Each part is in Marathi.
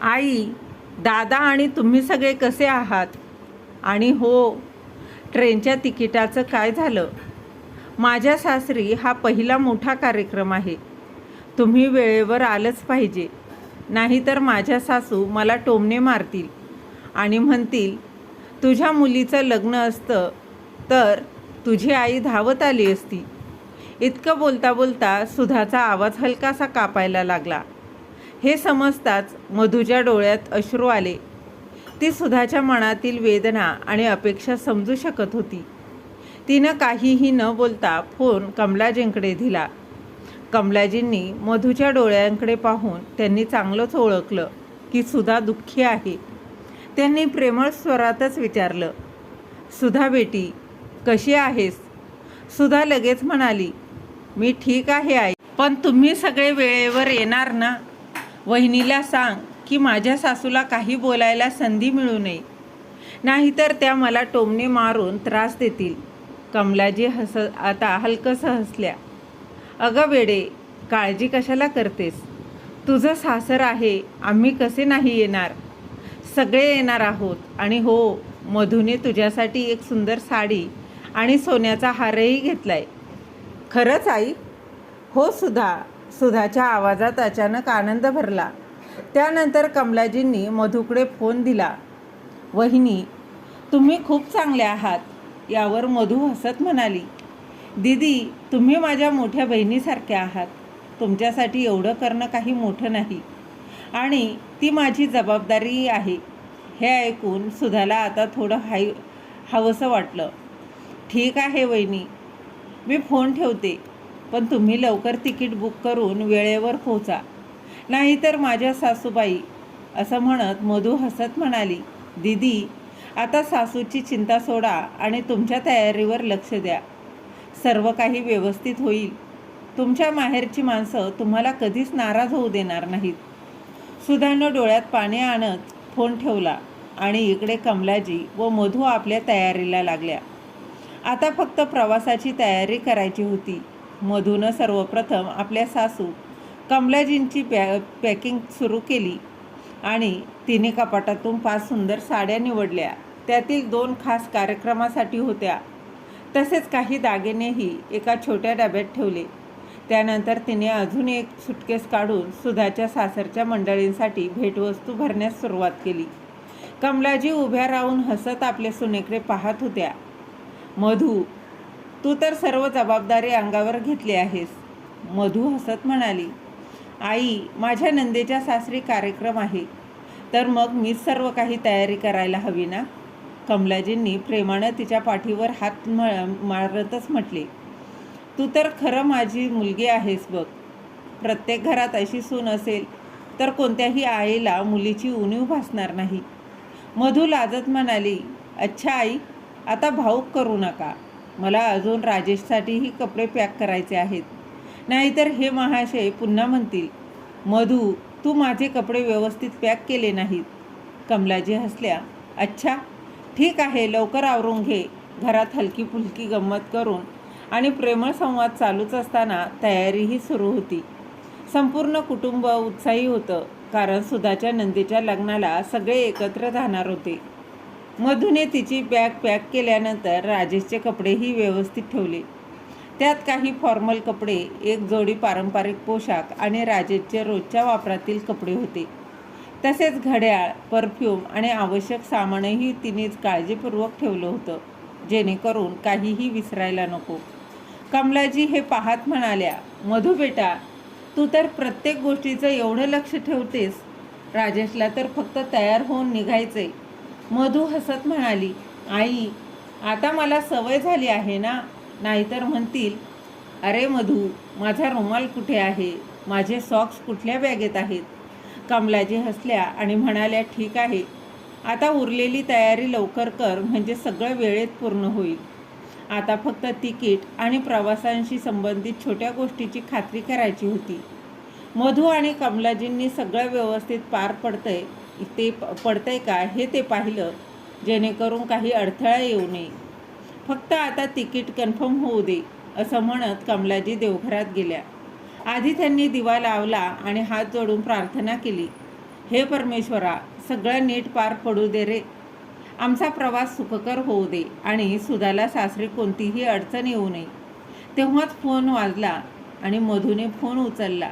आई, दादा आणि तुम्ही सगळे कसे आहात? आणि हो, ट्रेनच्या तिकिटाचं काय झालं? माझ्या सासरी हा पहिला मोठा कार्यक्रम आहे. तुम्ही वेळेवर आलंच पाहिजे. नाहीतर माझ्या सासू मला टोमणे मारतील आणि म्हणतील, तुझ्या मुलीचं लग्न असतं तर तुझी आई धावत आली असती. इतकं बोलता बोलता सुधाचा आवाज हलकासा कापायला लागला. हे समजताच मधूच्या डोळ्यात अश्रू आले. ती सुधाच्या मनातील वेदना आणि अपेक्षा समजू शकत होती. तिनं काहीही न बोलता फोन कमलाजींकडे दिला. कमलाजींनी मधूच्या डोळ्यांकडे पाहून त्यांनी चांगलंच ओळखलं की सुधा दुःखी आहे. त्यांनी प्रेमळ स्वरातच विचारलं, सुधा बेटी, कशी आहेस? सुधा लगेच म्हणाली, मी ठीक आहे आई, पण तुम्ही सगळे वेळेवर येणार ना? वहिनीला सांग की माझ्या सासूला काही बोलायला संधी मिळू नये, नाहीतर त्या मला टोमणे मारून त्रास देतील. कमलाजी आता हलकंसं हसल्या. अगं वेडे, काळजी कशाला करतेस? तुझं सासर आहे, आम्ही कसे नाही येणार? सगळे येणार आहोत. आणि हो, मधूने तुझ्यासाठी एक सुंदर साडी आणि सोन्याचा हारही घेतलाय. खरंच आई? हो सुधा. सुधाच्या आवाजात अचानक आनंद भरला. त्यानंतर कमलाजींनी मधूकडे फोन दिला. वहिनी, तुम्ही खूप चांगले आहात. यावर मधू हसत म्हणाली, दीदी, तुम्ही माझ्या मोठ्या बहिणीसारख्या आहात. तुमच्यासाठी एवढं करणं काही मोठं नाही आणि ती माझी जबाबदारी आहे. हे ऐकून सुधाला आता थोडं हवंसं वाटलं. ठीक आहे वहिनी, मी फोन ठेवते, पण तुम्ही लवकर तिकीट बुक करून वेळेवर पोहोचा, नाहीतर माझ्या सासूबाई. असं म्हणत मधू हसत म्हणाली, दीदी, आता सासूची चिंता सोडा आणि तुमच्या तयारीवर लक्ष द्या. सर्व काही व्यवस्थित होईल. तुमच्या माहेरची माणसं तुम्हाला कधीच नाराज होऊ देणार नाहीत. सुधानं डोळ्यात पाणी आणत फोन ठेवला आणि इकडे कमलाजी व मधू आपल्या तयारीला लागल्या. आता फक्त प्रवासाची तयारी करायची होती. मधूनं सर्वप्रथम आपल्या सासू कमलाजींची पॅकिंग सुरू केली आणि तिने कपाटातून 5 सुंदर साड्या निवडल्या. त्यातील 2 खास कार्यक्रमासाठी होत्या. तसेच काही दागिनेही एका छोट्या डब्यात ठेवले. त्यानंतर तिने अजून एक सुटकेस काढून सुधाच्या सासरच्या मंडळींसाठी भेटवस्तू भरण्यास सुरुवात केली. कमलाजी उभ्या राहून हसत आपल्या सुनेकडे पाहत होत्या. मधू, तू तर सर्व जबाबदारी अंगावर घेतली आहेस. मधू हसत म्हणाली, आई, माझ्या नंदेच्या सासरी कार्यक्रम आहे, तर मग मीच सर्व काही तयारी करायला हवी ना? कमलाजींनी प्रेमानं तिच्या पाठीवर हात मारतच म्हटले, तू तर खरं माझी मुलगी आहेस बघ. प्रत्येक घरात अशी सून असेल तर कोणत्याही आईला मुलीची उणीव भासणार नाही. मधू लाजत म्हणाली, अच्छा आई, आता भाऊक करू नका. मला अजून राजेशसाठीही कपडे पॅक करायचे आहेत, नाहीतर हे महाशय पुन्हा म्हणतील, मधू, तू माझे कपडे व्यवस्थित पॅक केले नाहीत. कमलाजी हसल्या. अच्छा, ठीक आहे, लवकर आवरून घे. घरात हलकी फुलकी गंमत करून आणि प्रेमळ संवाद चालूच असताना तयारीही सुरू होती. संपूर्ण कुटुंब उत्साही होतं, कारण सुधाच्या नंदेच्या लग्नाला सगळे एकत्र राहणार होते. मधूने तिची बॅग पॅक केल्यानंतर राजेशचे कपडेही व्यवस्थित ठेवले. त्यात काही फॉर्मल कपडे, एक जोडी पारंपरिक पोशाख आणि राजेशचे रोजच्या वापरातील कपडे होते. तसेच घड्याळ, परफ्यूम आणि आवश्यक सामानही तिनेच काळजीपूर्वक ठेवलं होतं, जेणेकरून काहीही विसरायला नको. कमलाजी हे पाहत म्हणाल्या, मधू बेटा, तू तर प्रत्येक गोष्टीचं एवढं लक्ष ठेवतेस. राजेशला तर फक्त तयार होऊन निघायचे. मधू हसत म्हणाली, आई, आता मला सवय झाली आहे ना, नाहीतर म्हणतील, अरे मधू, माझा रुमाल कुठे आहे? माझे सॉक्स कुठल्या बॅगेत आहेत? कमलाजी हसल्या आणि म्हणाल्या, ठीक आहे, आता उरलेली तयारी लवकर कर, म्हणजे सगळं वेळेत पूर्ण होईल. आता फक्त तिकीट आणि प्रवासांशी संबंधित छोट्या गोष्टीची खात्री करायची होती. मधू आणि कमलाजींनी सगळं व्यवस्थित पार पडतंय का हे ते पाहिलं, जेणेकरून काही अडथळा येऊ नये. फक्त आता तिकीट कन्फर्म होऊ दे, असं म्हणत कमलाजी देवघरात गेल्या. आधी त्यांनी दिवा लावला आणि हात जोडून प्रार्थना केली. हे परमेश्वरा, सगळं नीट पार पडू दे रे. आमचा प्रवास सुखकर होऊ दे आणि सुधाला सासरी कोणतीही अडचण येऊ नये. तेव्हाच फोन वाजला आणि मधूने फोन उचलला.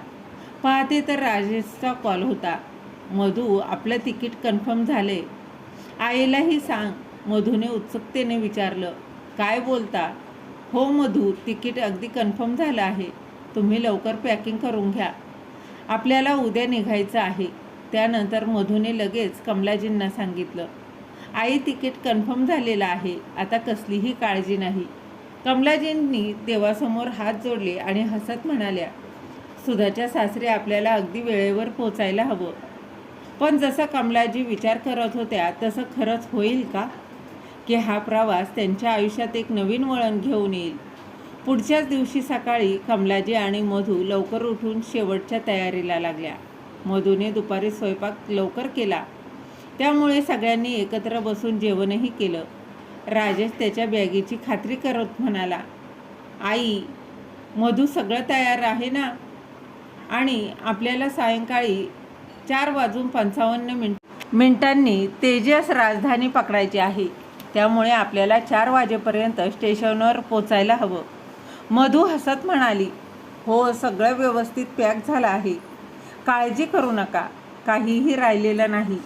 पाहते तर राजेशचा कॉल होता. मधू, आपलं तिकीट कन्फर्म झाले. आईलाही सांग, मधूने उत्सुकतेने विचारलं. काय बोलता? हो मधू, तिकीट अगदी कन्फर्म झालं आहे. तुम्ही लवकर पॅकिंग करून घ्या. आपल्याला उद्या निघायचं आहे. त्यानंतर मधूने लगेच कमलाजींना सांगितलं. आई, तिकीट कन्फर्म झालेलं आहे. आता कसलीही काळजी नाही. कमलाजींनी देवासमोर हात जोडले आणि हसत म्हणाल्या, सुधाच्या सासरी आपल्याला अगदी वेळेवर पोचायला हवं. पण जसं कमलाजी विचार करत होत्या तसं खरंच होईल का, की हा प्रवास त्यांच्या आयुष्यात एक नवीन वळण घेऊन येईल? पुढच्याच दिवशी सकाळी कमलाजी आणि मधू लवकर उठून शेवटच्या तयारीला लागल्या. मधूने दुपारी स्वयंपाक लवकर केला, त्यामुळे सगळ्यांनी एकत्र बसून जेवणही केलं. राजेश त्याच्या बॅगेची खात्री करत म्हणाला, आई, मधू सगळं तयार आहे ना? आणि आपल्याला सायंकाळी 4:55 तेजस राजधानी पकडायची आहे. त्यामुळे आपल्याला 4 वाजेपर्यंत स्टेशनवर पोचायला हवं. मधू हसत म्हणाली, हो, सगळं व्यवस्थित पॅक झालं आहे. काळजी करू नका, काहीही राहिलेलं नाही.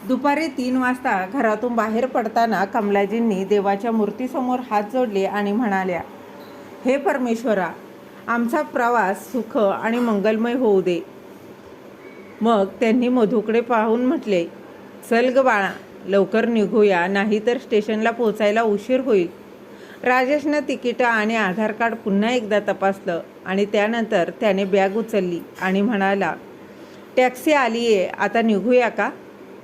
दुपारी 3 वाजता घरातून बाहेर पडताना कमलाजींनी देवाच्या मूर्तीसमोर हात जोडले आणि म्हणाल्या, हे परमेश्वरा, आमचा प्रवास सुख आणि मंगलमय होऊ दे. मग त्यांनी मधूकडे पाहून म्हटले, चल ग बाळा, लवकर निघूया, नाहीतर स्टेशनला पोचायला उशीर होईल. राजेशनं तिकीट आणि आधार कार्ड पुन्हा एकदा तपासलं आणि त्यानंतर त्याने बॅग उचलली आणि म्हणाला, टॅक्सी आली आहे, आता निघूया का?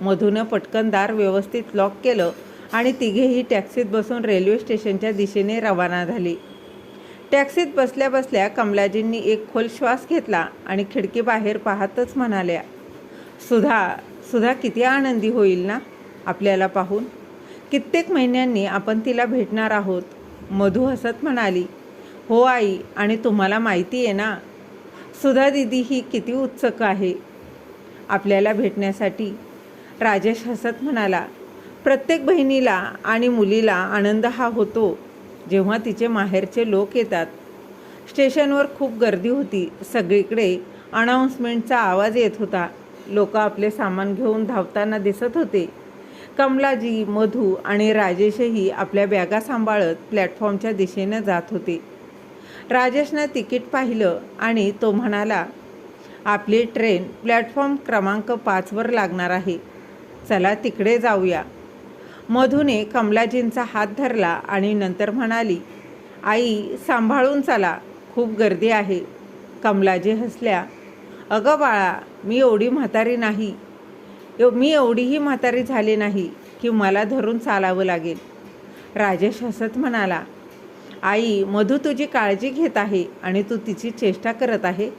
मधूनं पटकन दार व्यवस्थित लॉक केलं आणि तिघेही टॅक्सीत बसून रेल्वे स्टेशनच्या दिशेने रवाना झाले. टॅक्सीत बसल्या बसल्या कमलाजींनी एक खोल श्वास घेतला आणि खिडकीबाहेर पाहतच म्हणाल्या, सुधा किती आनंदी होईल ना आपल्याला पाहून. कित्येक महिन्यांनी आपण तिला भेटणार आहोत. मधू हसत म्हणाली, हो आई, आणि तुम्हाला माहिती आहे ना, सुधा दिदी ही किती उत्सुक आहे आपल्याला भेटण्यासाठी. राजेश हसत म्हणाला, प्रत्येक बहिणीला आणि मुलीला आनंद हा होतो जेव्हा तिचे माहेरचे लोक येतात. स्टेशनवर खूप गर्दी होती. सगळीकडे अनाऊन्समेंटचा आवाज येत होता. लोक आपले सामान घेऊन धावताना दिसत होते. कमलाजी, मधू आणि राजेशही आपल्या बॅगा सांभाळत प्लॅटफॉर्मच्या दिशेनं जात होते. राजेशनं तिकीट पाहिलं आणि तो म्हणाला, आपली ट्रेन प्लॅटफॉर्म क्रमांक 5वर लागणार आहे. चला तिकडे जाऊया. मधूने कमलाजींचा हात धरला आणि नंतर म्हणाली, आई, सांभाळून चला, खूप गर्दी आहे. कमलाजी हसल्या, अगं बाळा, मी एवढीही म्हातारी झाली नाही की मला धरून चालावं लागेल. राजेश हसत म्हणाला, आई, मधू तुझी काळजी घेत आहे आणि तू तिची चेष्टा करत आहे.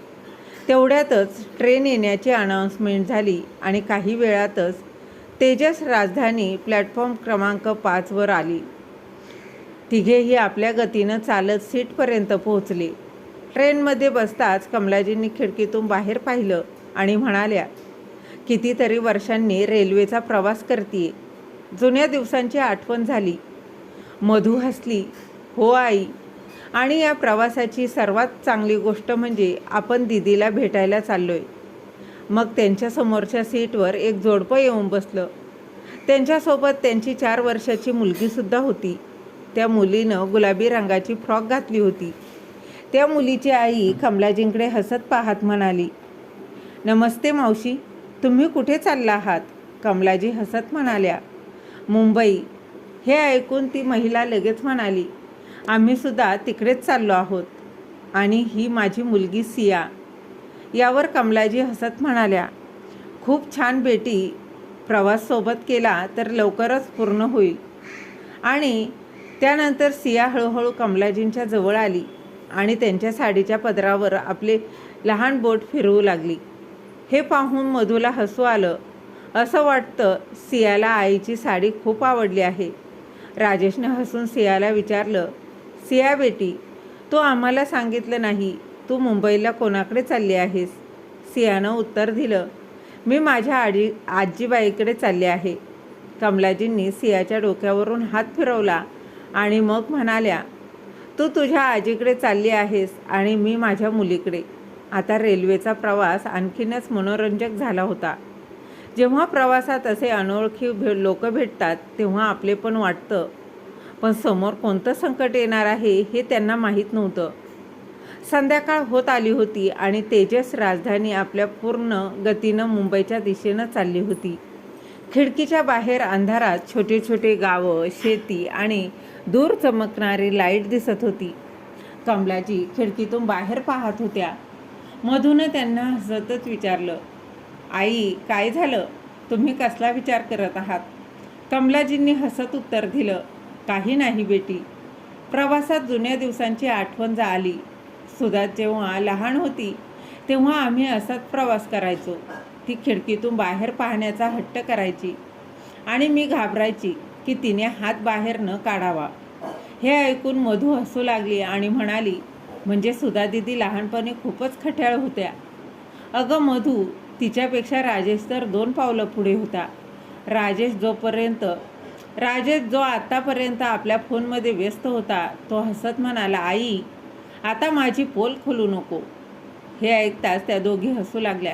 तेवढ्यातच ट्रेन येण्याची अनाऊन्समेंट झाली आणि काही वेळातच तेजस राजधानी प्लॅटफॉर्म क्रमांक 5वर आली. तिघेही आपल्या गतीनं चालत सीटपर्यंत पोहोचले. ट्रेनमध्ये बसताच कमलाजींनी खिडकीतून बाहेर पाहिलं आणि म्हणाल्या, कितीतरी वर्षांनी रेल्वेचा प्रवास करतीये. जुन्या दिवसांची आठवण झाली. मधू हसली, हो आई, आणि या प्रवासाची सर्वात चांगली गोष्ट म्हणजे आपण दीदीला भेटायला चाललोय. मग त्यांच्या समोरच्या सीटवर एक जोडपं येऊन बसलं. त्यांच्यासोबत त्यांची 4 वर्षाची मुलगीसुद्धा होती. त्या मुलीनं गुलाबी रंगाची फ्रॉक घातली होती. त्या मुलीची आई कमलाजींकडे हसत पाहत म्हणाली, नमस्ते मावशी, तुम्ही कुठे चालला आहात? कमलाजी हसत म्हणाल्या, मुंबई. हे ऐकून ती महिला लगेच म्हणाली, आम्हीसुद्धा तिकडेच चाललो आहोत. आणि ही माझी मुलगी सिया. यावर कमलाजी हसत म्हणाल्या, खूप छान बेटी, प्रवास सोबत केला तर लवकरच पूर्ण होईल. आणि त्यानंतर सिया हळूहळू कमलाजींच्या जवळ आली आणि त्यांच्या साडीच्या पदरावर आपले लहान बोट फिरवू लागली. हे पाहून मधूला हसू आलं. असं वाटतं सियाला आईची साडी खूप आवडली आहे. राजेशने हसून सियाला विचारलं, सिया बेटी, तू आम्हाला सांगितलं नाही, तू मुंबईला कोणाकडे चालली आहेस? सियानं उत्तर दिलं, मी माझ्या आजीबाईकडे चालले आहे. कमलाजींनी सियाच्या डोक्यावरून हात फिरवला आणि मग म्हणाल्या, तू तुझ्या आजीकडे चालली आहेस आणि मी माझ्या मुलीकडे. आता रेल्वेचा प्रवास आणखीनच मनोरंजक झाला होता. जेव्हा प्रवासात असे अनोळखी लोक भेटतात तेव्हा आपलेपण वाटतं, पण समोर कोणतं संकट येणार आहे हे त्यांना माहीत नव्हतं. संध्याकाळ होत आली होती आणि तेजस राजधानी आपल्या पूर्ण गतीनं मुंबईच्या दिशेनं चालली होती. खिडकीच्या बाहेर अंधारात छोटे छोटे गावं, शेती आणि दूर चमकणारी लाईट दिसत होती. कमलाजी खिडकीतून बाहेर पाहत होत्या. मधूनं त्यांना हसतच विचारलं, आई काय झालं? तुम्ही कसला विचार करत आहात? कमलाजींनी हसत उत्तर दिलं, काही नाही बेटी. प्रवासात जुन्या दिवसांची आठवण आली. सुधा जेव्हा लहान होती तेव्हा आम्ही असाच प्रवास करायचो. ती खिडकीतून बाहेर पाहण्याचा हट्ट करायची आणि मी घाबरायची की तिने हात बाहेर न काढावा. हे ऐकून मधू हसू लागली आणि म्हणाली, म्हणजे सुधा दिदी लहानपणी खूपच खट्याळ होत्या. अगं मधू, तिच्यापेक्षा राजेश तर 2 पावलं पुढे होता. राजेश जो आतापर्यंत आपल्या फोनमध्ये व्यस्त होता तो हसत म्हणाला, आई आता माझी पोल खोलू नको. हे ऐकताच त्या दोघी हसू लागल्या.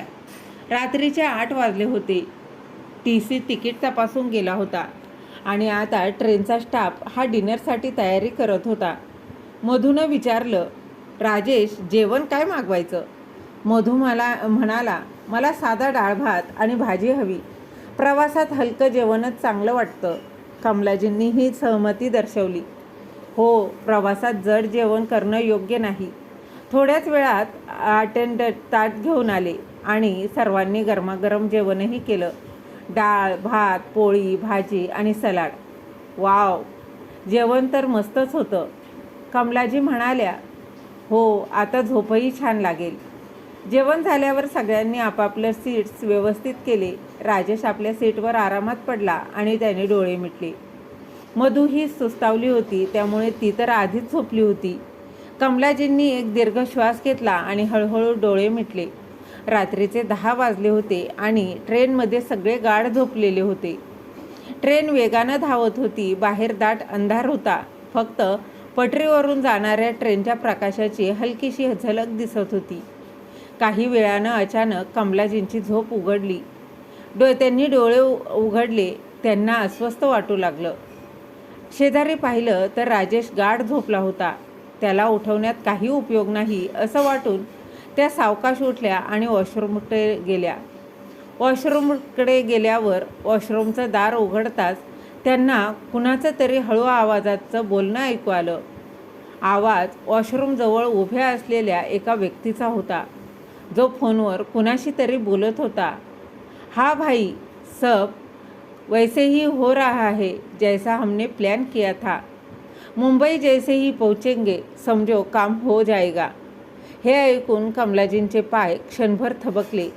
रात्रीचे 8 वाजले होते. TC तिकीट तपासून गेला होता आणि आता ट्रेनचा स्टाफ हा डिनरसाठी तयारी करत होता. मधूनं विचारलं, राजेश जेवण काय मागवायचं? मधू म्हणाला, मला साधा डाळ भात आणि भाजी हवी. प्रवासात हलकं जेवणच चांगलं वाटतं. कमलाजींनीही सहमती दर्शवली. हो, प्रवासात जड जेवण करणं योग्य नाही. थोड्याच वेळात अटेंडंट ताट घेऊन आले आणि सर्वांनी गरमागरम जेवणही केलं. डाळ, भात, पोळी, भाजी आणि सलाड. वाव, जेवण तर मस्तच होतं. कमलाजी म्हणाल्या, हो, आता झोपही छान लागेल. जेवण झाल्यावर सगळ्यांनी आपापलं सीट्स व्यवस्थित केले. राजेश आपल्या सीटवर आरामात पडला आणि त्याने डोळे मिटले. मधू ही सुस्तावली होती, त्यामुळे ती तर आधीच झोपली होती. कमलाजींनी एक दीर्घ श्वास घेतला आणि हळूहळू डोळे मिटले. रात्रीचे 10 वाजले होते आणि ट्रेनमध्ये सगळे गाढ झोपलेले होते. ट्रेन वेगानं धावत होती. बाहेर दाट अंधार होता. फक्त पटरीवरून जाणाऱ्या ट्रेनच्या प्रकाशाची हलकीशी झलक दिसत होती. काही वेळानं अचानक कमलाजींची झोप उघडली. त्यांनी डोळे उघडले. त्यांना अस्वस्थ वाटू लागलं. शेजारी पाहिलं तर राजेश गाढ झोपला होता. त्याला उठवण्यात काही उपयोग नाही असं वाटून त्या सावकाश उठल्या आणि वॉशरूमकडे गेल्या. वॉशरूमकडे गेल्यावर वॉशरूमचं दार उघडताच त्यांना कुणाचं तरी हळू आवाजाचं बोलणं ऐकू आलं. आवाज वॉशरूमजवळ उभ्या असलेल्या एका व्यक्तीचा होता, जो फोनवर कुणाशी तरी बोलत होता. हा भाई, सब वैसे ही हो रहा है जैसा हमने प्लान किया था. मुंबई जैसे ही पहुँचेंगे, समझो काम हो जाएगा. हे ऐकून कमलाजींचे पाय क्षणभर थबकले.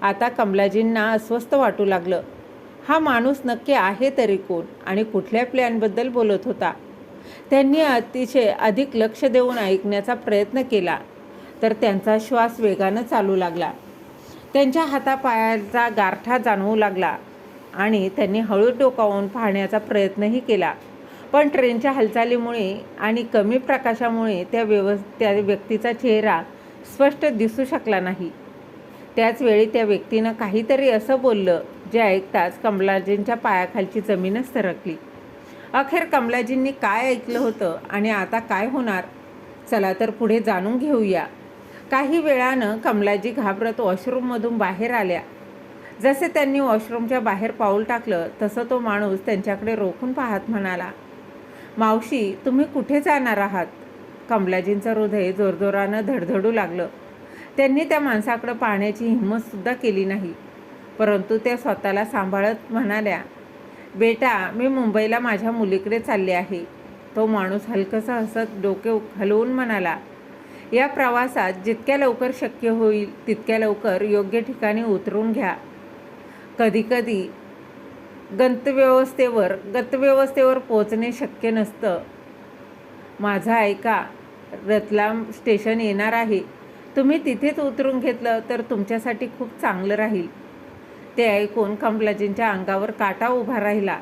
आता कमलाजींना अस्वस्थ वाटू लागलं. हा माणूस नक्की आहे तरी कोण आणि कुठल्या प्लॅनबद्दल बोलत होता? त्यांनी अतिशय अधिक लक्ष देऊन ऐकण्याचा प्रयत्न केला तर त्यांचा श्वास वेगानं चालू लागला. त्यांच्या हातापायाचा गारठा जाणवू लागला आणि त्यांनी हळू डोकावून पाहण्याचा प्रयत्नही केला. पण ट्रेनच्या हालचालीमुळे आणि कमी प्रकाशामुळे त्या व्यक्तीचा चेहरा स्पष्ट दिसू शकला नाही. त्याचवेळी त्या व्यक्तीनं काहीतरी असं बोललं जे ऐकताच कमलाजींच्या पायाखालची जमीनच सरकली. अखेर कमलाजींनी काय ऐकलं होतं आणि आता काय होणार? चला तर पुढे जाणून घेऊया. काही वेळानं कमलाजी घाबरत वॉशरूममधून बाहेर आल्या. जसे त्यांनी वॉशरूमच्या बाहेर पाऊल टाकलं तसं तो माणूस त्यांच्याकडे रोखून पाहत म्हणाला, मावशी तुम्ही कुठे जाणार आहात? कमलाजींचं हृदय जोरजोरानं धडधडू लागलं. त्यांनी त्या माणसाकडे पाहण्याची हिंमतसुद्धा केली नाही. परंतु त्या स्वतःला सांभाळत म्हणाल्या, बेटा मी मुंबईला माझ्या मुलीकडे चालले आहे. तो माणूस हलकंसं हसत डोके हलवून म्हणाला, या प्रवासात जितक्या लवकर शक्य होईल तितक्या लवकर योग्य ठिकाणी उतरून घ्या. कधीकधी गंतव्यवस्थेवर पोहोचणे शक्य नसतं. माझं ऐका, रतलाम स्टेशन येणार आहे. तुम्ही तिथेच उतरून घेतलं तर तुमच्यासाठी खूप चांगलं राहील. ते ऐकून कमलाजींच्या अंगावर काटा उभा राहिला.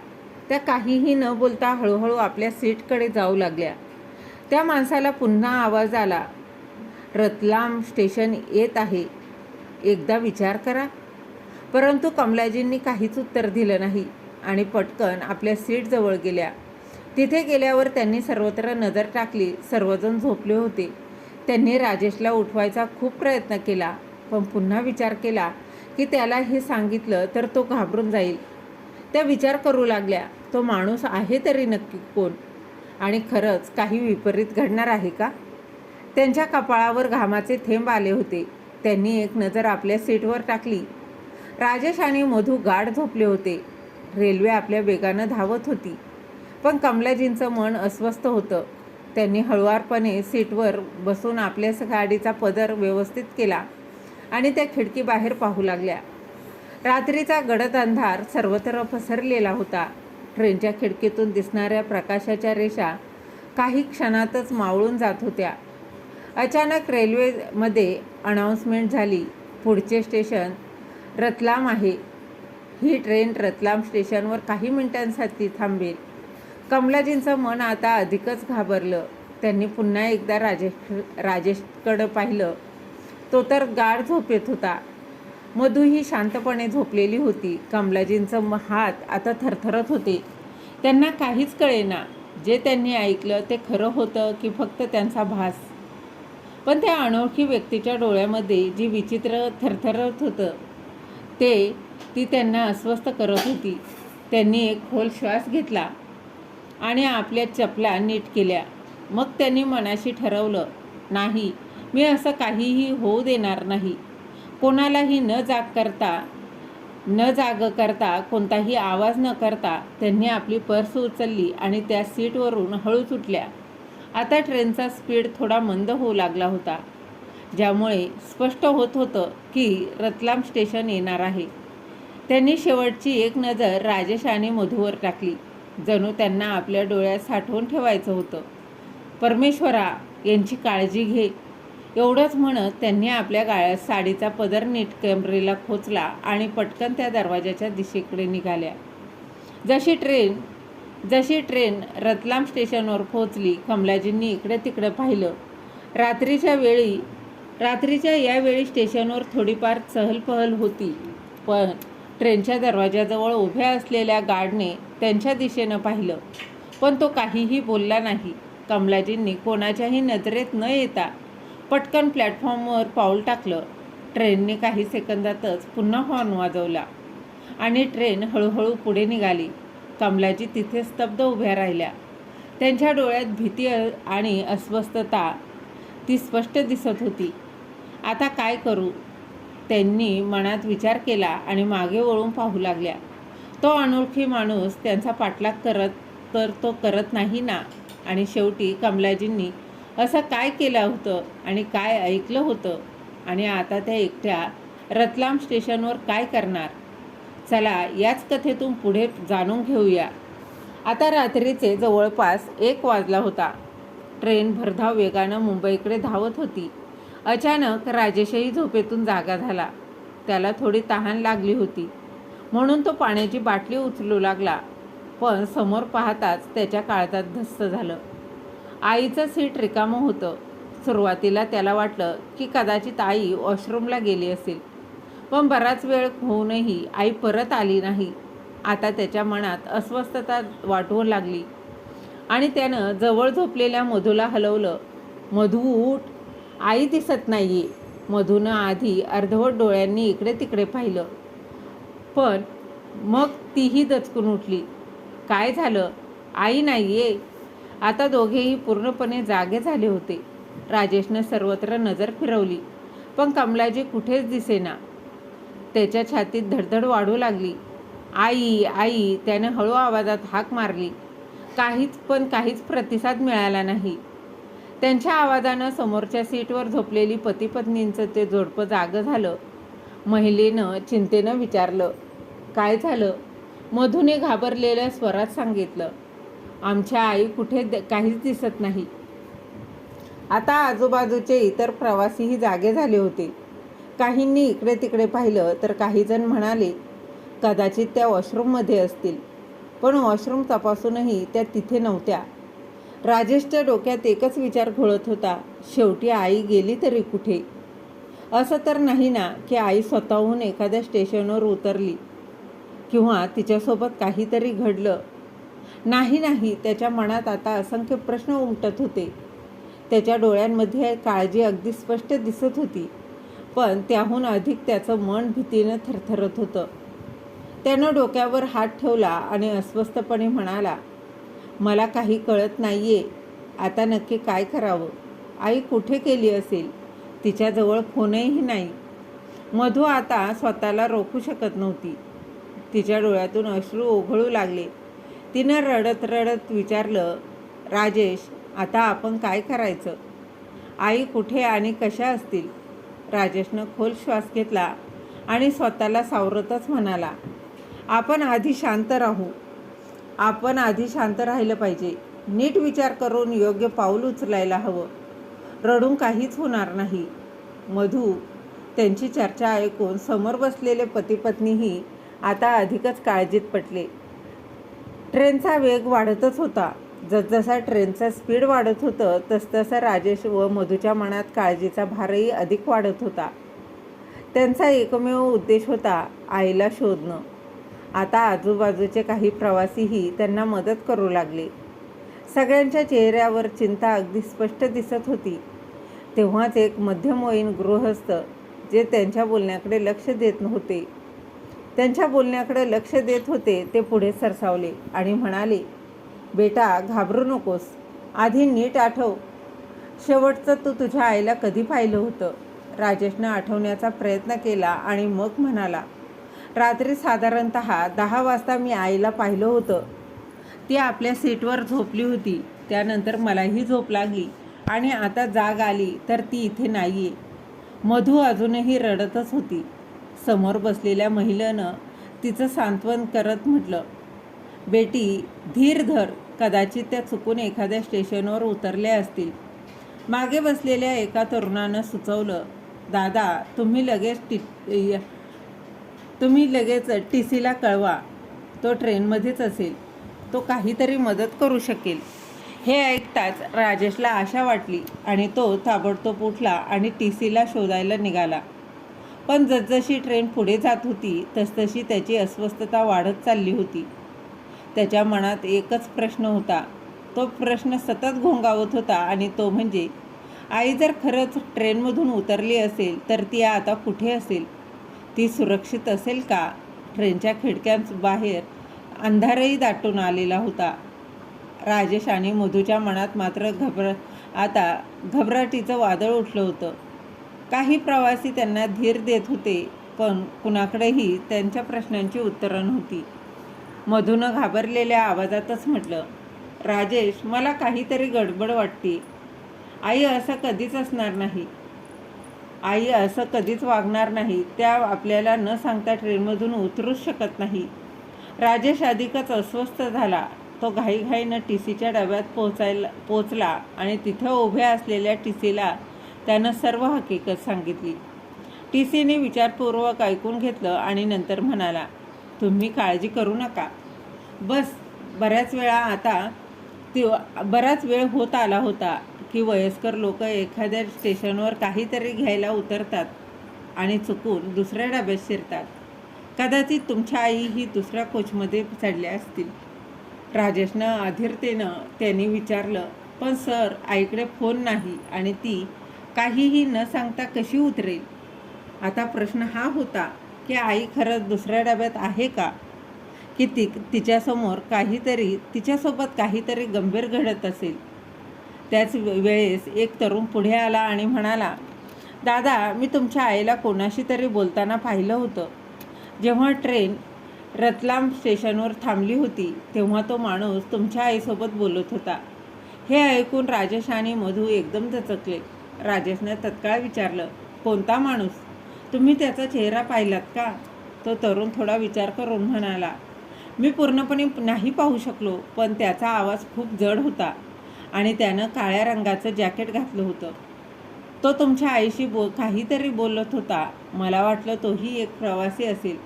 त्या काहीही न बोलता हळूहळू आपल्या सीटकडे जाऊ लागल्या. त्या माणसाला पुन्हा आवाज आला, रतलाम स्टेशन येत आहे, एकदा विचार करा. परंतु कमलाजींनी काहीच उत्तर दिलं नाही आणि पटकन आपल्या सीटजवळ गेल्या. तिथे गेल्यावर त्यांनी सर्वत्र नजर टाकली. सर्वजण झोपले होते. त्यांनी राजेशला उठवायचा खूप प्रयत्न केला, पण पुन्हा विचार केला की त्याला हे सांगितलं तर तो घाबरून जाईल. त्या विचार करू लागल्या, तो माणूस आहे तरी नक्की कोण, आणि खरंच काही विपरीत घडणार आहे का? त्यांच्या कपाळावर घामाचे थेंब आले होते. त्यांनी एक नजर आपल्या सीटवर टाकली. राजेश आणि मधू गाढ झोपले होते. रेल्वे आपल्या वेगानं धावत होती, पण कमलाजींचं मन अस्वस्थ होतं. त्यांनी हळुवारपणे सीटवर बसून आपल्या गाडीचा पदर व्यवस्थित केला आणि त्या खिडकीबाहेर पाहू लागल्या. रात्रीचा गडद अंधार सर्वत्र पसरलेला होता. ट्रेनच्या खिडकीतून दिसणाऱ्या प्रकाशाच्या रेषा काही क्षणातच मावळून जात होत्या. अचानक रेल्वेमध्ये अनाउन्समेंट झाली, पुढचे स्टेशन रतलाम आहे. ही ट्रेन रतलाम स्टेशनवर काही मिनिटांसाठी थांबेल. कमलाजींचं मन आता अधिकच घाबरलं. त्यांनी पुन्हा एकदा राजेशकडं पाहिलं. तो तर गाढ झोपेत होता. मधू ही शांतपणे झोपलेली होती. कमलाजींचं हात आता थरथरत होते. त्यांना काहीच कळेना जे त्यांनी ऐकलं ते खरं होतं की फक्त त्यांचा भास. पण त्या अनोळखी व्यक्तीच्या डोळ्यामध्ये जी विचित्र थरथरत होतं ती त्यांना अस्वस्थ करत होती. त्यांनी एक खोल श्वास घेतला आणि आपल्या चपला नीट केल्या. मग त्यांनी मनाशी ठरवलं, नाही, मी असं काहीही होऊ देणार नाही. कोणालाही न जाग करता कोणताही आवाज न करता त्यांनी आपली पर्स उचलली आणि त्या सीटवरून हळूच उठल्या. आता ट्रेनचा स्पीड थोडा मंद होऊ लागला होता, ज्यामुळे स्पष्ट होत होतं की रतलाम स्टेशन येणार आहे. त्यांनी शेवटची एक नजर राजेश आणि मधूवर टाकली. जणू त्यांना आपल्या डोळ्यात साठवून ठेवायचं होतं. परमेश्वरा, यांची काळजी घे, एवढंच म्हणत त्यांनी आपल्या गाळ्यात साडीचा पदर नीट कमरेला खोचला आणि पटकन त्या दरवाजाच्या दिशेकडे निघाल्या. जशी ट्रेन रतलाम स्टेशनवर पोहोचली, कमलाजींनी इकडे तिकडे पाहिलं. रात्रीच्या यावेळी स्टेशनवर थोडीफार चहलपहल होती, पण ट्रेनच्या दरवाजाजवळ उभ्या असलेल्या गार्डने त्यांच्या दिशेनं पाहिलं, पण तो काहीही बोलला नाही. कमलाजींनी कोणाच्याही नजरेत न येता पटकन प्लॅटफॉर्मवर पाऊल टाकलं. ट्रेनने काही सेकंदातच पुन्हा हॉर्न वाजवला आणि ट्रेन हळूहळू पुढे निघाली. कमलाजी तिथे स्तब्ध उभ्या राहिल्या. त्यांच्या डोळ्यात भीती आणि अस्वस्थता ती स्पष्ट दिसत होती. आता काय करू, त्यांनी मनात विचार केला आणि मागे वळून पाहू लागल्या. तो अनोळखी माणूस त्यांचा पाठलाग तो करत नाही ना. आणि शेवटी कमलाजींनी असं काय केलं होतं आणि काय ऐकलं होतं, आणि आता त्या एकट्या रतलाम स्टेशनवर काय करणार? चला याच कथेतून पुढे जाणून घेऊया. आता रात्रीचे जवळपास 1 वाजला होता. ट्रेन भरधाव वेगानं मुंबईकडे धावत होती. अचानक राजेशही झोपेतून जागा झाला. त्याला थोडी तहान लागली होती, म्हणून तो पाण्याची बाटली उचलू लागला. पण समोर पाहताच त्याच्या काळजात धस्स झालं. आईचं सीट रिकामं होतं. सुरुवातीला त्याला वाटलं की कदाचित आई वॉशरूमला गेली असेल, पण बराच वेळ होऊनही आई परत आली नाही. आता त्याच्या मनात अस्वस्थता वाटू लागली आणि त्यानं जवळ झोपलेल्या मधूला हलवलं. मधू, उठ, आई दिसत नाहीये. मधूनं आधी अर्धवट डोळ्यांनी इकडे तिकडे पाहिलं, पण मग तीही दचकून उठली. काय झालं? आई नाहीये. आता दोघेही पूर्णपणे जागे झाले होते. राजेशनं सर्वत्र नजर फिरवली, पण कमलाजी कुठेच दिसेना. त्याच्या छातीत धडधड वाढू लागली. आई, आई, त्याने हळू आवाजात हाक मारली. काहीच प्रतिसाद मिळाला नाही. त्यांच्या आवाजानं समोरच्या सीटवर झोपलेली पती पत्नींचं ते जोडपं जागं झालं. महिलेनं चिंतेनं विचारलं, काय झालं? मधूने घाबरलेल्या स्वरात सांगितलं, आमच्या आई कुठे काहीच दिसत नाही. आता आजूबाजूचे इतर प्रवासीही जागे झाले होते. काहींनी इकडे तिकडे पाहिलं तर काही जण म्हणाले, कदाचित त्या वॉशरूममध्ये असतील, पण वॉशरूम तपासूनही त्या तिथे नव्हत्या. राजेशच्या डोक्यात एकच विचार घोळत होता, शेवटी आई गेली तरी कुठे? असं तर नाही ना की आई स्वतःहून एखाद्या स्टेशनवर उतरली किंवा तिच्यासोबत काहीतरी घडलं? नाही, त्याच्या मनात आता असंख्य प्रश्न उमटत होते. त्याच्या डोळ्यांमध्ये काळजी अगदी स्पष्ट दिसत होती, पण त्याहून अधिक त्याचं मन भीतीनं थरथरत होतं. त्यानं डोक्यावर हात ठेवला आणि अस्वस्थपणे म्हणाला, मला काही कळत नाहीये. आता नक्की काय करावं? आई कुठे गेली असेल? तिच्याजवळ फोनही नाही. मधू आता स्वतःला रोखू शकत नव्हती. तिच्या डोळ्यातून अश्रू ओघळू लागले. तिनं रडत रडत विचारलं, राजेश, आता आपण काय करायचं? आई कुठे आणि कशा असतील? राजेशनं खोल श्वास घेतला आणि स्वतःला सावरतच म्हणाला, आपण आधी शांत राहू. आपण आधी शांत राहिलं पाहिजे. नीट विचार करून योग्य पाऊल उचलायला हवं. रडून काहीच होणार नाही. मधू त्यांची चर्चा ऐकून समोर बसलेले पती पत्नीही आता अधिकच काळजीत पडले. ट्रेनचा वेग वाढतच होता. जसजसा ट्रेनचा स्पीड वाढत होतं तसतसा राजेश व मधूच्या मनात काळजीचा भारही अधिक वाढत होता. त्यांचा एकमेव उद्देश होता आईला शोधणं. आता आजूबाजूचे काही प्रवासीही त्यांना मदत करू लागले. सगळ्यांच्या चेहऱ्यावर चिंता अगदी स्पष्ट दिसत होती. तेव्हाच एक मध्यमवयीन गृहस्थ जे त्यांच्या बोलण्याकडे लक्ष देत होते ते पुढे सरसावले आणि म्हणाले, बेटा, घाबरू नकोस. आधी नीट आठव, शेवटचं तू तुझ्या आईला कधी पाहिलं होतं? राजेशनं आठवण्याचा प्रयत्न केला आणि मग म्हणाला, रात्री साधारणतः 10 वाजता मी आईला पाहिलं होतं. ती आपल्या सीटवर झोपली होती. त्यानंतर मलाही झोप लागली आणि आता जाग आली तर ती इथे नाहीये. मधू अजूनही रडतच होती. समोर बसलेल्या महिलेनं तिचं सांत्वन करत म्हटलं, बेटी, धीर धर. कदाचित त्या चुकून एखाद्या स्टेशनवर उतरल्या असतील. मागे बसलेल्या एका तरुणानं सुचवलं, दादा, तुम्ही लगेच TCला कळवा. तो ट्रेनमध्येच असेल. तो काहीतरी मदत करू शकेल. हे ऐकताच राजेशला आशा वाटली आणि तो ताबडतोब उठला आणि TCला शोधायला निघाला. पण जसजशी ट्रेन पुढे जात होती तसतशी त्याची अस्वस्थता वाढत चालली होती. त्याच्या मनात एकच प्रश्न होता. तो प्रश्न सतत घोंगावत होता आणि तो म्हणजे, आई जर खरंच ट्रेनमधून उतरली असेल तर ती आता कुठे असेल? ती सुरक्षित असेल का? ट्रेनच्या खिडक्यांबाहेर अंधारही दाटून आलेला होता. राजेश आणि मधूच्या मनात मात्र घबराटीचं वादळ उठलं होतं. काही प्रवासी त्यांना धीर देत होते, पण कुणाकडेही त्यांच्या प्रश्नांची उत्तरं नव्हती. मधूनं घाबरलेल्या आवाजातच म्हटलं, राजेश, मला काहीतरी गडबड वाटते. आई असं कधीच वागणार नाही. त्या आपल्याला न सांगता ट्रेनमधून उतरूच शकत नाही. राजेश अधिकच अस्वस्थ झाला. तो घाईघाईनं TCच्या डब्यात पोचला आणि तिथं उभ्या असलेल्या TCला त्यानं सर्व हकीकत सांगितली. TCने विचारपूर्वक ऐकून घेतलं आणि नंतर म्हणाला, तुम्ही काळजी करू नका. बराच वेळ होत आला होता की वयस्कर लोक एखाद्या स्टेशनवर काहीतरी घ्यायला उतरतात आणि चुकून दुसऱ्या डब्यात शिरतात. कदाचित तुमच्या आईही दुसऱ्या कोचमध्ये चढल्या असतील. राजेशनं अधीरतेनं त्यांनी विचारलं, पण सर, आईकडे फोन नाही आणि ती काहीही न सांगता कशी उतरेल? आता प्रश्न हा होता की आई खरंच दुसऱ्या डब्यात आहे का? की तिच्यासोबत काहीतरी गंभीर घडत असेल. त्याच वेळेस एक तरुण पुढे आला आणि म्हणाला, दादा, मी तुमच्या आईला कोणाशी तरी बोलताना पाहिलं होतं. जेव्हा ट्रेन रतलाम स्टेशनवर थांबली होती तेव्हा तो माणूस तुमच्या आईसोबत बोलत होता. हे ऐकून राजेश आणि मधू एकदम दचकले. राजेशनं तत्काळ विचारलं, कोणता माणूस? तुम्ही त्याचा चेहरा पाहिलात का? तो तरुण थोडा विचार करून म्हणाला, मी पूर्णपणे नाही पाहू शकलो, पण त्याचा आवाज खूप जड होता आणि त्यानं काळ्या रंगाचं जॅकेट घातलं होतं. तो तुमच्या आईशी काहीतरी बोलत होता. मला वाटलं तोही एक प्रवासी असेल.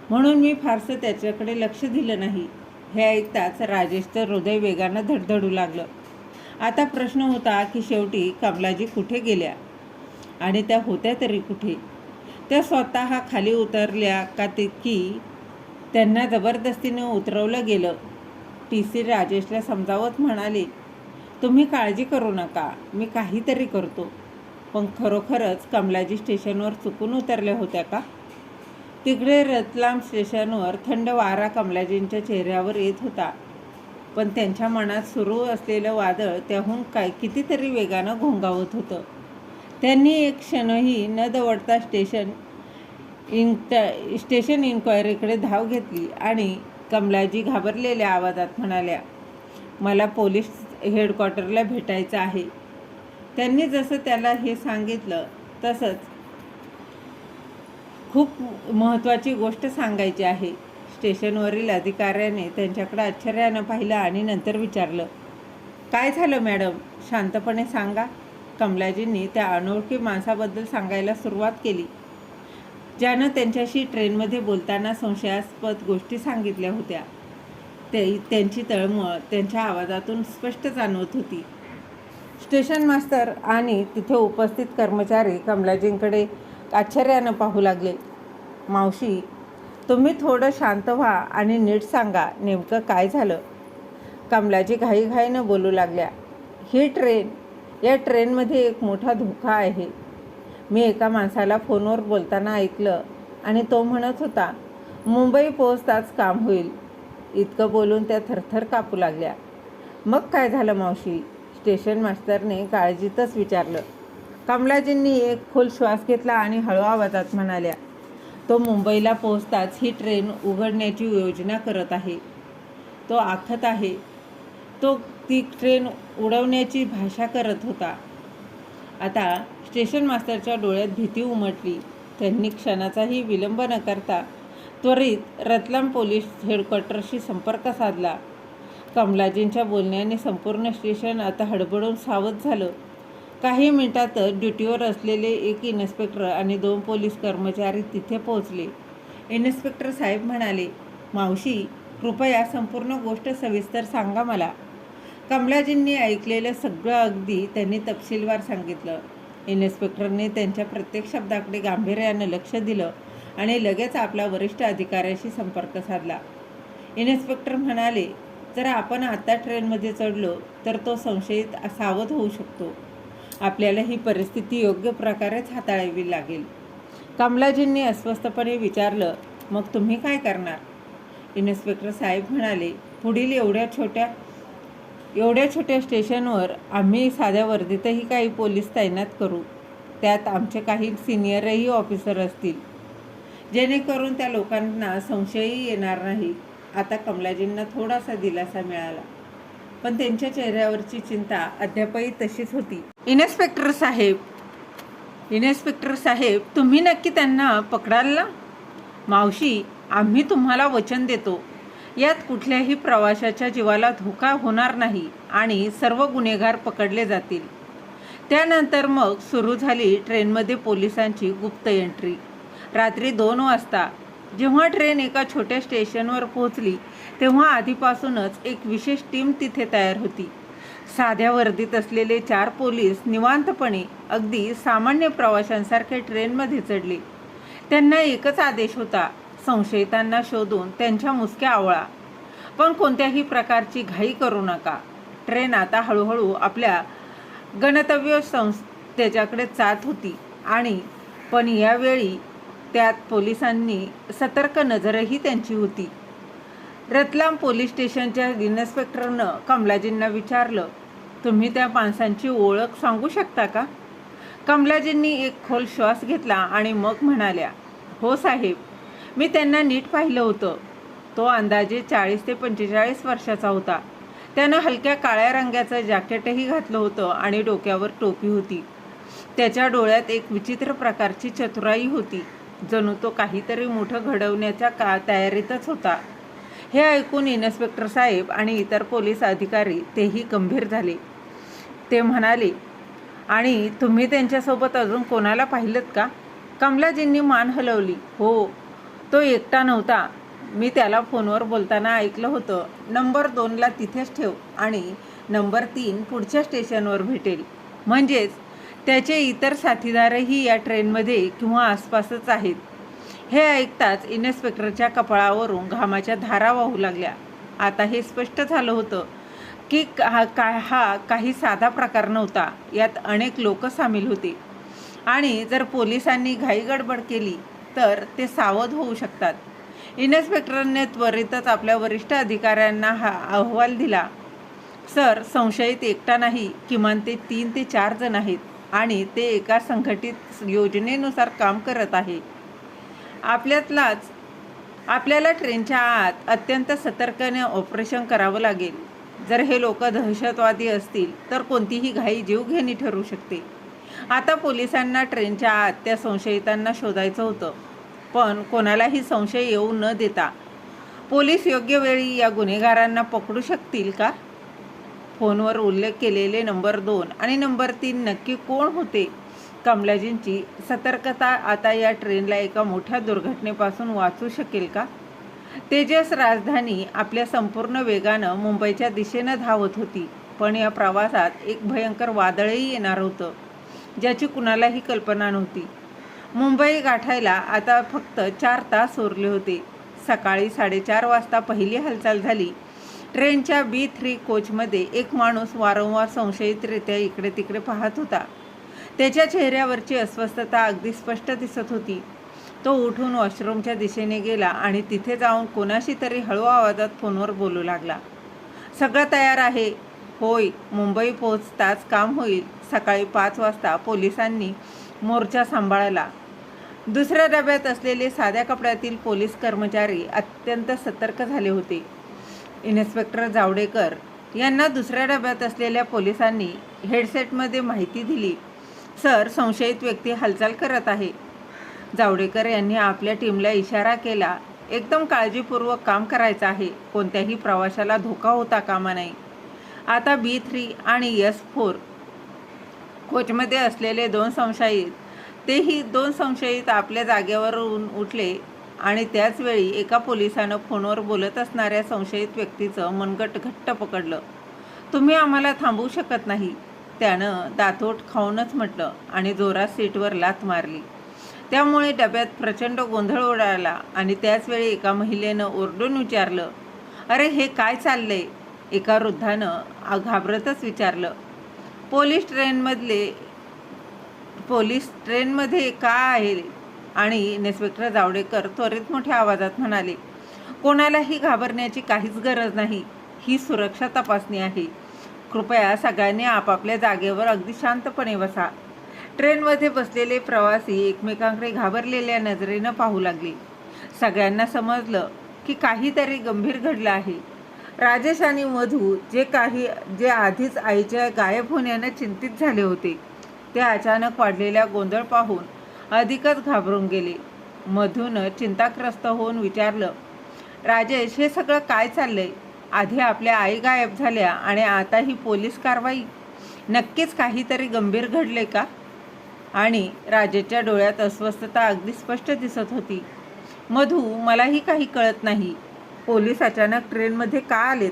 म्हणून मी फारसं त्याच्याकडे लक्ष दिलं नाही. हे ऐकताच राजेशचं हृदय वेगानं धडधडू लागलं. आता प्रश्न होता की शेवटी कमलाजी कुठे गेल्या आणि त्या होत्या तरी कुठे? त्या स्वतः खाली उतरल्या का की त्यांना जबरदस्तीने उतरवलं गेलं? टी.सी. राजेशला समजावत म्हणाले, तुम्ही काळजी करू नका, मी काहीतरी करतो. पण खरोखरच कमलाजी स्टेशनवर चुकून उतरल्या होत्या का? तिकडे रतलाम स्टेशनवर थंड वारा कमलाजींच्या चेहऱ्यावर येत होता. पण त्यांच्या मनात सुरू असलेलं वादळ त्याहून कितीतरी वेगानं घोंगावत होतं. त्यांनी एक क्षणही न दवडता स्टेशन इन्क्वायरीकडे धाव घेतली आणि कमलाजी घाबरलेल्या आवाजात म्हणाल्या, मला पोलीस हेडक्वार्टरला भेटायचं आहे. त्यांनी जसं त्याला हे सांगितलं तसंच खूप महत्त्वाची गोष्ट सांगायची आहे. स्टेशनवरील अधिकाऱ्याने त्यांच्याकडे आश्चर्यानं पाहिलं आणि नंतर विचारलं, काय झालं मॅडम? शांतपणे सांगा. कमलाजींनी त्या अनोळखी माणसाबद्दल सांगायला सुरुवात केली, ज्यानं त्यांच्याशी ट्रेनमध्ये बोलताना संशयास्पद गोष्टी सांगितल्या होत्या. त्यांची तळमळ त्यांच्या आवाजातून स्पष्ट जाणवत होती. स्टेशन मास्तर आणि तिथे उपस्थित कर्मचारी कमलाजींकडे आश्चर्यानं पाहू लागले. मावशी, तुम्ही थोडं शांत व्हा आणि नीट सांगा नेमकं काय झालं. कमलाजी घाईघाईनं बोलू लागल्या, या ट्रेनमध्ये एक मोठा धोका आहे. मी एका माणसाला फोनवर बोलताना ऐकलं आणि तो म्हणत होता, मुंबई पोहोचताच काम होईल. इतकं बोलून त्या थरथर कापू लागल्या. मग काय झालं मावशी? स्टेशन मास्टरने काळजीतच विचारलं. कमलाजींनी एक खोल श्वास घेतला आणि हळू आवाजात म्हणाल्या, तो मुंबईला पोहोचताच ही ट्रेन उघडण्याची योजना करत आहे. तो आखत आहे. तो ती ट्रेन उडवण्याची भाषा करत होता. आता स्टेशन मास्टरच्या डोळ्यात भीती उमटली. त्यांनी क्षणाचाही विलंब न करता त्वरित रतलाम पोलीस हेडक्वार्टरशी संपर्क साधला. कमलाजींच्या बोलण्याने संपूर्ण स्टेशन आता हडबडून सावध झालं. काही मिनिटातच ड्युटीवर असलेले एक इन्स्पेक्टर आणि 2 पोलीस कर्मचारी तिथे पोहोचले. इन्स्पेक्टर साहेब म्हणाले, मावशी, कृपया संपूर्ण गोष्ट सविस्तर सांगा मला. कमलाजींनी ऐकलेलं सगळं अगदी त्यांनी तपशीलवार सांगितलं. इन्स्पेक्टरने त्यांच्या प्रत्येक शब्दाकडे गांभीर्यानं लक्ष दिलं आणि लगेच आपला वरिष्ठ अधिकाऱ्याशी संपर्क साधला. इन्स्पेक्टर म्हणाले, जर आपण आता ट्रेनमध्ये चढलो तर तो संशयित सावध होऊ शकतो. आपल्याला ही परिस्थिती योग्य प्रकारेच हाताळावी लागेल. कमलाजींनी अस्वस्थपणे विचारलं, मग तुम्ही काय करणार? इन्स्पेक्टर साहेब म्हणाले, पुढील एवढ्या छोट्या स्टेशनवर आम्ही साध्या वर्दीतही काही पोलीस तैनात करू. त्यात आमचे काही सिनियरही ऑफिसर असतील, जेणेकरून त्या लोकांना संशयही येणार नाही. आता कमलाजींना थोडासा दिलासा मिळाला, पण त्यांच्या चेहऱ्यावरची चिंता अद्यापही तशीच होती. इन्स्पेक्टर साहेब, तुम्ही नक्की त्यांना पकडाल ना? मावशी, आम्ही तुम्हाला वचन देतो, यात कुठल्याही प्रवाशाच्या जीवाला धोका होणार नाही आणि सर्व गुन्हेगार पकडले जातील. त्यानंतर मग सुरू झाली ट्रेनमध्ये पोलिसांची गुप्त एंट्री. रात्री 2 वाजता जेव्हा ट्रेन एका छोट्या स्टेशनवर पोहोचली तेव्हा आधीपासूनच एक विशेष टीम तिथे तयार होती. साध्या वर्दीत असलेले 4 पोलीस निवांतपणे अगदी सामान्य प्रवाशांसारखे ट्रेनमध्ये चढले. त्यांना एकच आदेश होता, संशयितांना शोधून त्यांच्या मुसक्या आवळा, पण कोणत्याही प्रकारची घाई करू नका. ट्रेन आता हळूहळू आपल्या गंतव्य त्याच्याकडे जात होती आणि पण यावेळी त्यात पोलिसांनी सतर्क नजरही त्यांची होती. रतलाम पोलीस स्टेशनच्या इन्स्पेक्टरनं कमलाजींना विचारलं, तुम्ही त्या माणसांची ओळख सांगू शकता का? कमलाजींनी एक खोल श्वास घेतला आणि मग म्हणाल्या, हो साहेब, मी त्यांना नीट पाहिलं होतं. तो अंदाजे 40 ते 45 वर्षाचा होता. त्यानं हलक्या काळ्या रंगाचं जॅकेटही घातलं होतं आणि डोक्यावर टोपी होती. त्याच्या डोळ्यात एक विचित्र प्रकारची चतुराई होती, जणू तो काहीतरी मोठं घडवण्याच्या तयारीतच होता. हे ऐकून इन्स्पेक्टर साहेब आणि इतर पोलीस अधिकारी तेही गंभीर झाले. ते म्हणाले, आणि तुम्ही त्यांच्यासोबत अजून कोणाला पाहिलंत का? कमलाजींनी मान हलवली. हो, तो एकटा नव्हता. मी त्याला फोनवर बोलताना ऐकलं होतं, नंबर 2ला तिथेच ठेव आणि नंबर 3 पुढच्या स्टेशनवर भेटेल. म्हणजेच त्याचे इतर साथीदारही या ट्रेनमध्ये किंवा आसपासच आहेत. हे ऐकताच इन्स्पेक्टरच्या कपाळावरून घामाच्या धारा वाहू लागल्या. आता हे स्पष्ट झालं होतं की हा काही साधा प्रकार नव्हता. यात अनेक लोक सामील होते आणि जर पोलिसांनी घाईगडबड केली तर ते सावध होऊ शकतात. इन्स्पेक्टरने त्वरितच आपल्या वरिष्ठ अधिकाऱ्यांना हा अहवाल दिला. सर, संशयित एकटा नाही, किमान ते 3 ते 4 जण आहेत आणि ते एका संघटित योजनेनुसार काम करत आहे. आपल्याला ट्रेनच्या आत अत्यंत सतर्कतेने ऑपरेशन करावं लागेल. जर हे लोक दहशतवादी असतील तर कोणतीही घाई जीवघेणी ठरू शकते. आता पोलिसांना ट्रेनच्या आत त्या संशयितांना शोधायचं होतं, पण कोणालाही संशय येऊ न देता पोलीस योग्य वेळी या गुन्हेगारांना पकडू शकतील का? फोनवर उल्लेख केलेले नंबर 2 आणि नंबर 3 नक्की कोण होते? कमलाजींची सतर्कता आता या ट्रेनला एका मोठ्या दुर्घटनेपासून वाचू शकेल का? तेजस राजधानी आपल्या संपूर्ण वेगानं मुंबईच्या दिशेनं धावत होती, पण या प्रवासात एक भयंकर वादळही येणार होतं, ज्याची कुणालाही कल्पना नव्हती. मुंबई गाठायला आता फक्त 4 तास उरले होते. सकाळी 4:30 वाजता पहिली हालचाल झाली. ट्रेनच्या B3 कोचमध्ये एक माणूस वारंवार संशयितरित्या इकडे तिकडे पाहत होता. त्याच्या चेहऱ्यावरची अस्वस्थता अगदी स्पष्ट दिसत होती. तो उठून वॉशरूमच्या दिशेने गेला आणि तिथे जाऊन कोणाशी तरी हळू आवाजात फोनवर बोलू लागला. सगळं तयार आहे. होय, मुंबई पोहोचताच काम होईल. सकाळी 5 वाजता पोलिसांनी मोर्चा सांभाळला. दुसऱ्या डब्यात असलेले साध्या कपड्यातील पोलीस कर्मचारी अत्यंत सतर्क झाले होते. इन्स्पेक्टर जावडेकर यांना दुसऱ्या डब्यात असलेल्या पोलिसांनी हेडसेटमध्ये माहिती दिली. सर, संशयित व्यक्ती हालचाल करत आहे. जावडेकर यांनी आपल्या टीमला इशारा केला. एकदम काळजीपूर्वक काम करायचं आहे. कोणत्याही प्रवाशाला धोका होता कामा नये. आता B3 आणि S4 कोचमध्ये असलेले 2 संशयित, तेही 2 संशयित आपल्या जागेवरून उठले आणि त्याचवेळी एका पोलिसानं फोनवर बोलत असणाऱ्या संशयित व्यक्तीचं मनगट घट्ट पकडलं. तुम्ही आम्हाला थांबवू शकत नाही, त्यानं दातोट खाऊनच म्हटलं आणि जोरात सीटवर लाथ मारली. त्यामुळे डब्यात प्रचंड गोंधळ उडाला आणि त्याचवेळी एका महिलेनं ओरडून विचारलं, अरे हे काय चाललंय? एका वृद्धानं घाबरतच विचारलं, पोलीस ट्रेनमध्ये का आहे? आणि इन्स्पेक्टर जावडेकर त्वरित मोठ्या आवाजात म्हणाले, कोणालाही घाबरण्याची काहीच गरज नाही. ही सुरक्षा तपासणी आहे. कृपया सगळ्यांनी आपापल्या जागेवर अगदी शांतपणे बसा. ट्रेनमध्ये बसलेले प्रवासी एकमेकांकडे घाबरलेल्या नजरेनं पाहू लागले. सगळ्यांना समजलं की काहीतरी गंभीर घडलं आहे. राजेश आणि मधू जे आधीच आईच्या गायब होण्यानं चिंतित झाले होते, ते अचानक वाढलेला गोंधळ पाहून अधिकच घाबरून गेले. मधूनं चिंताग्रस्त होऊन विचारलं, राजेश, हे सगळं काय चाललंय? आधी आपल्या आई गायब झाल्या आणि आता ही पोलीस कारवाई. नक्कीच काहीतरी गंभीर घडले का? आणि राजेशच्या डोळ्यात अस्वस्थता अगदी स्पष्ट दिसत होती. मधू, मलाही काही कळत नाही. पोलीस अचानक ट्रेनमध्ये का आलेत?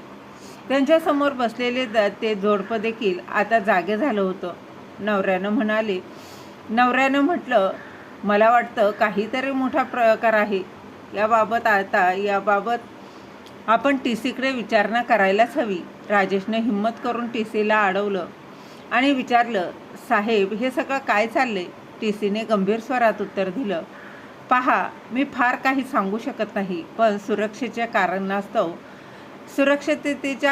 त्यांच्यासमोर बसलेले ते जोडपं देखील आता जागे झालं होतं. नवऱ्यानं म्हटलं, मला वाटतं काहीतरी मोठा प्रकार आहे. याबाबत आपण TCकडे विचारणा करायलाच हवी. राजेशनं हिम्मत करून TCला अडवलं आणि विचारलं, साहेब, हे सगळं काय चाललंय? TCने गंभीर स्वरात उत्तर दिलं, पहा, मी फार काही सांगू शकत नाही, पण सुरक्षिततेच्या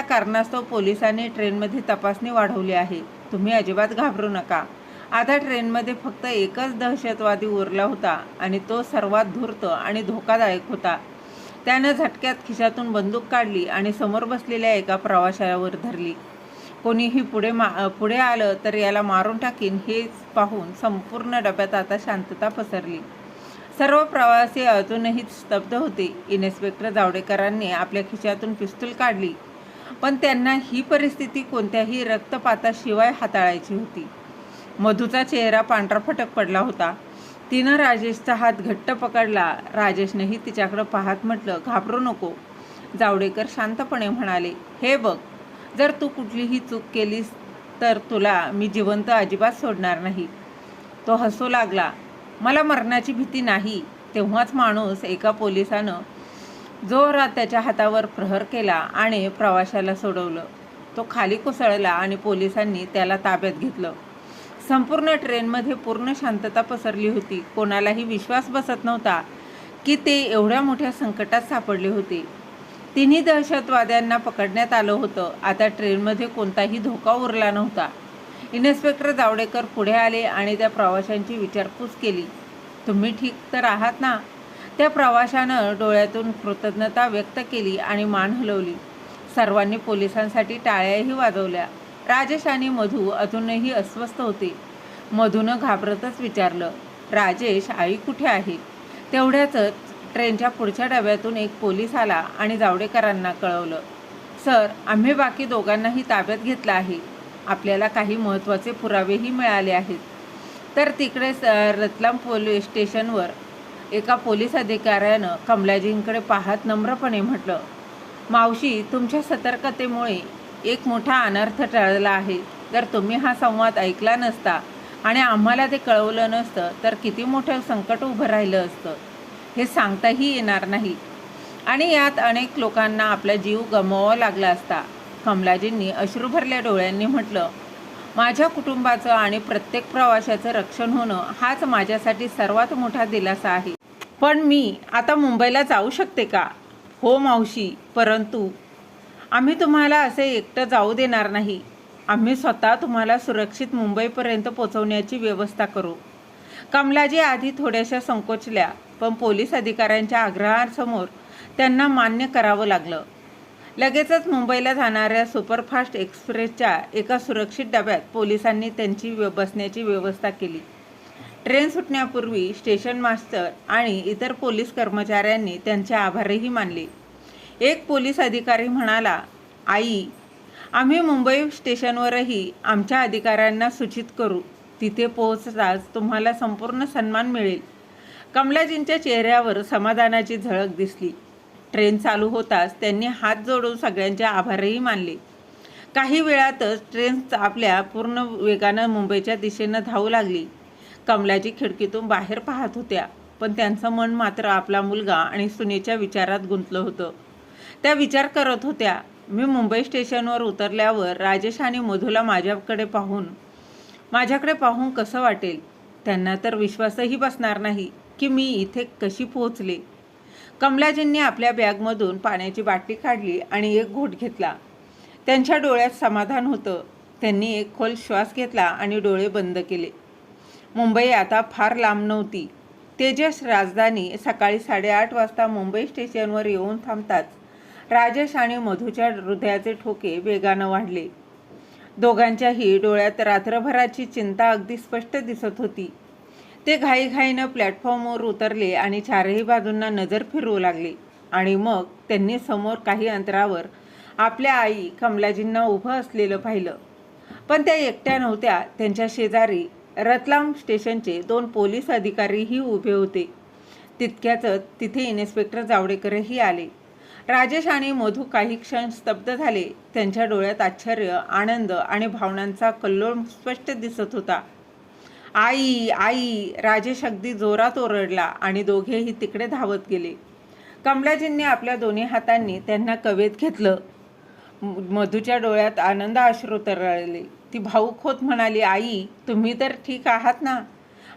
कारणास्तव पोलिसांनी ट्रेनमध्ये तपासणी वाढवली आहे. तुम्ही अजिबात घाबरू नका. आता ट्रेनमध्ये फक्त एकच दहशतवादी उरला होता आणि तो सर्वात धूर्त आणि धोकादायक होता. त्यानं झटक्यात खिशातून बंदूक काढली आणि समोर बसलेल्या एका प्रवाशावर धरली. कोणीही पुढे आलं तर याला मारून टाकीन हे पाहून संपूर्ण डब्यात आता शांतता पसरली. सर्व प्रवासी अजूनही स्तब्ध होते. इन्स्पेक्टर जावडेकरांनी आपल्या खिशातून पिस्तूल काढली, पण त्यांना ही परिस्थिती कोणत्याही रक्तपाताशिवाय हाताळायची होती. मधूचा चेहरा पांढरा फटक पडला होता. तिनं राजेशचा हात घट्ट पकडला. राजेशनेही तिच्याकडं पाहत म्हटलं, घाबरू नको. जावडेकर शांतपणे म्हणाले, हे बघ, जर तू कुठलीही चूक केलीस तर तुला मी जिवंत अजिबात सोडणार नाही. तो हसू लागला. मला मरणाची भीती नाही. तेव्हाच माणूस एका पोलिसानं जोरात त्याच्या हातावर प्रहार केला आणि प्रवाशाला सोडवलं. तो खाली कोसळला आणि पोलिसांनी त्याला ताब्यात घेतलं. संपूर्ण ट्रेनमध्ये पूर्ण शांतता पसरली होती. कोणालाही विश्वास बसत नव्हता की ते एवढ्या मोठ्या संकटात सापडले होते. तिन्ही दहशतवाद्यांना पकडण्यात आलं होतं. आता ट्रेनमध्ये कोणताही धोका उरला नव्हता. इन्स्पेक्टर जावडेकर पुढे आले आणि त्या प्रवाशांची विचारपूस केली. तुम्ही ठीक तर आहात ना? त्या प्रवाशानं डोळ्यातून कृतज्ञता व्यक्त केली आणि मान हलवली. सर्वांनी पोलिसांसाठी टाळ्याही वाजवल्या. राजेश आणि मधू अजूनही अस्वस्थ होते. मधूनं घाबरतच विचारलं, राजेश, आई कुठे आहे? तेवढ्यातच ट्रेनच्या पुढच्या डब्यातून एक पोलीस आला आणि जावडेकरांना कळवलं, सर, आम्ही बाकी दोघांनाही ताब्यात घेतलं आहे. आपल्याला काही महत्त्वाचे पुरावेही मिळाले आहेत. तर तिकडे रतलाम पोलीस स्टेशनवर एका पोलीस अधिकाऱ्यानं कमलाजींकडे पाहत नम्रपणे म्हटलं, मावशी, तुमच्या सतर्कतेमुळे एक मोठा अनर्थ टळला आहे. जर तुम्ही हा संवाद ऐकला नसता आणि आम्हाला ते कळवलं नसतं तर किती मोठं संकट उभं राहिलं असतं हे सांगताही येणार नाही आणि यात अनेक लोकांना आपला जीव गमवावा लागला असता. कमलाजींनी अश्रू भरल्या डोळ्यांनी म्हटलं, माझ्या कुटुंबाचं आणि प्रत्येक प्रवाशाचं रक्षण होणं हाच माझ्यासाठी सर्वात मोठा दिलासा आहे. पण मी आता मुंबईला जाऊ शकते का? हो मावशी, परंतु आम्ही तुम्हाला असे एकटं जाऊ देणार नाही. आम्ही स्वतः तुम्हाला सुरक्षित मुंबईपर्यंत पोहोचवण्याची व्यवस्था करू. कमलाजी आधी थोड्याशा संकोचल्या, पण पोलीस अधिकाऱ्यांच्या आग्रहासमोर त्यांना मान्य करावं लागलं. लगेचच मुंबईला जाणाऱ्या सुपरफास्ट एक्सप्रेसच्या एका सुरक्षित डब्यात पोलिसांनी त्यांची बसण्याची व्यवस्था केली. ट्रेन सुटण्यापूर्वी स्टेशन मास्तर आणि इतर पोलीस कर्मचाऱ्यांनी त्यांचे आभारही मानले. एक पोलीस अधिकारी म्हणाला, आई, आम्ही मुंबई स्टेशनवरही आमच्या अधिकाऱ्यांना सूचित करू. तिथे पोहोचताच तुम्हाला संपूर्ण सन्मान मिळेल. कमलाजींच्या चेहऱ्यावर समाधानाची झळक दिसली. ट्रेन चालू होताच त्यांनी हात जोडून सगळ्यांचे आभारही मानले. काही वेळातच ट्रेन आपल्या पूर्ण वेगानं मुंबईच्या दिशेनं धावू लागली. कमलाजी खिडकीतून बाहेर पाहत होत्या, पण त्यांचं मन मात्र आपला मुलगा आणि सुनेच्या विचारात गुंतलं होतं. त्या विचार करत होत्या, मी मुंबई स्टेशनवर उतरल्यावर राजेश आणि मधूला माझ्याकडे पाहून कसं वाटेल? त्यांना तर विश्वासही बसणार नाही की मी इथे कशी पोहोचले. कमलाजींनी आपल्या बॅगमधून पाण्याची बाटली काढली आणि एक घोट घेतला. त्यांच्या डोळ्यात समाधान होतं. त्यांनी एक खोल श्वास घेतला आणि डोळे बंद केले. मुंबई आता फार लांब नव्हती. तेजस राजधानी सकाळी 8:30 वाजता मुंबई स्टेशनवर येऊन थांबताच राजेश आणि मधूच्या हृदयाचे ठोके वेगानं वाढले. दोघांच्याही डोळ्यात रात्रभराची चिंता अगदी स्पष्ट दिसत होती. ते घाईघाईनं प्लॅटफॉर्मवर उतरले आणि चारही बाजूंना नजर फिरवू लागले आणि मग त्यांनी समोर काही अंतरावर आपल्या आई कमलाजींना उभं असलेलं पाहिलं. पण त्या एकट्या नव्हत्या. त्यांच्या शेजारी रतलाम स्टेशनचे 2 पोलीस अधिकारीही उभे होते. तितक्यातच तिथे इन्स्पेक्टर जावडेकरही आले. राजेश आणि मधू काही क्षण स्तब्ध झाले. त्यांच्या डोळ्यात आश्चर्य, आनंद आणि भावनांचा कल्लोळ स्पष्ट दिसत होता. आई, आई, राजेश अगदी जोरात ओरडला आणि दोघेही तिकडे धावत गेले. कमलाजींनी आपल्या दोन्ही हातांनी त्यांना कवेत घेतलं. मधूच्या डोळ्यात आनंद अश्रू तरळले. ती भाऊक होत म्हणाली, आई, तुम्ही तर ठीक आहात ना?